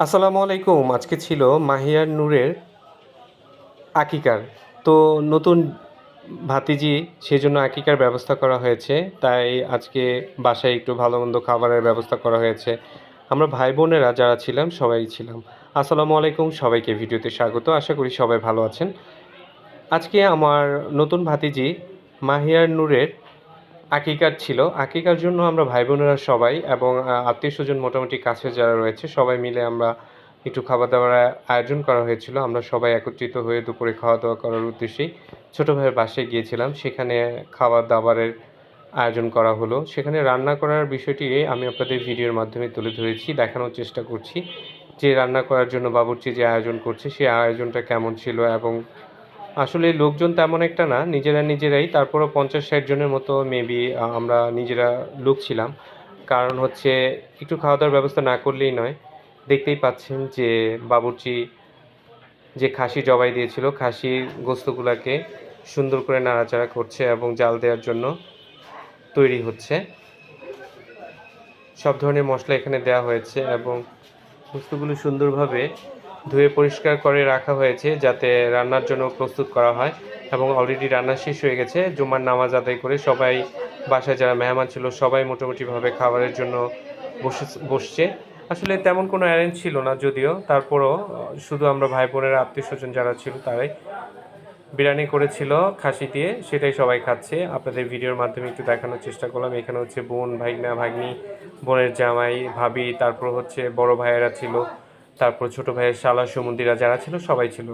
আসসালামু আলাইকুম। আজকে ছিল মাহিয়ার নূরের আকিকার। তো নতুন ভাতিজি সেজন্য আকিকার ব্যবস্থা করা হয়েছে। তাই আজকে বাসায় একটু ভালো-মন্দ খাবারের ব্যবস্থা করা হয়েছে। আমরা ভাই-বোনেরা যারা ছিলাম সবাই ছিলাম। আসসালামু আলাইকুম, সবাইকে ভিডিওতে স্বাগত। আশা করি সবাই ভালো আছেন। আজকে আমার নতুন ভাতিজি মাহিয়ার নূরের আকিকার ছিল। আকিকার জন্য আমরা ভাই-বোনেরা সবাই এবং আত্মীয়স্বজন মোটামুটি কাছে যারা রয়েছে সবাই মিলে আমরা একটু খাবার-দাবার আয়োজন করা হয়েছিল। আমরা সবাই একত্রিত হয়ে দুপুরে খাওয়া-দাওয়া করার উদ্দেশ্যেই ছোট ভাইয়ের বাসায় গিয়েছিলাম। সেখানে খাবার-দাবারের আয়োজন করা হলো। সেখানে রান্না করার বিষয়টি আমি আপনাদের ভিডিওর মাধ্যমে তুলে ধরেছি, দেখানোর চেষ্টা করছি যে রান্না করার জন্য বাবুর্চি যে আয়োজন করছে সেই আয়োজনটা কেমন ছিল এবং আসলে লোকজন তেমন একটা না, নিজেরাই। তারপরও ৫০-৬০ জনের মতো মেবি আমরা নিজেরা লোক ছিলাম। কারণ হচ্ছে একটু খাওয়া-দাওয়ার ব্যবস্থা না করলেই নয়। দেখতেই পাচ্ছেন যে বাবুর্চি যে খাসি জবাই দিয়েছিল, খাসির গোস্তগুলাকে সুন্দর করে নাড়াচাড়া করছে এবং জাল দেওয়ার জন্য তৈরি হচ্ছে। সব ধরনের মশলা এখানে দেওয়া হয়েছে এবং গোস্তগুলো সুন্দরভাবে ধুয়ে পরিষ্কার করে রাখা হয়েছে যাতে রান্নার জন্য প্রস্তুত করা হয় এবং অলরেডি রান্না শেষ হয়ে গেছে। জুমার নামাজ আদায় করে সবাই বাসায় যারা মেহমান ছিল সবাই মোটামুটিভাবে খাবারের জন্য বসছে। আসলে তেমন কোনো অ্যারেঞ্জ ছিল না যদিও, তারপরও শুধু আমরা ভাই বোনেরা আত্মীয়স্বজন যারা ছিল তারাই বিরিয়ানি করেছিল খাসি দিয়ে, সেটাই সবাই খাচ্ছে। আপনাদের ভিডিওর মাধ্যমে একটু দেখানোর চেষ্টা করলাম। এখানে হচ্ছে বোন, ভাইগনা, ভাগ্নি, বোনের জামাই, ভাবি, তারপর হচ্ছে বড় ভাইয়েরা ছিল, তারপর ছোট ভাইয়ের শালা, সুমন্দিরা যারা ছিল সবাই ছিল।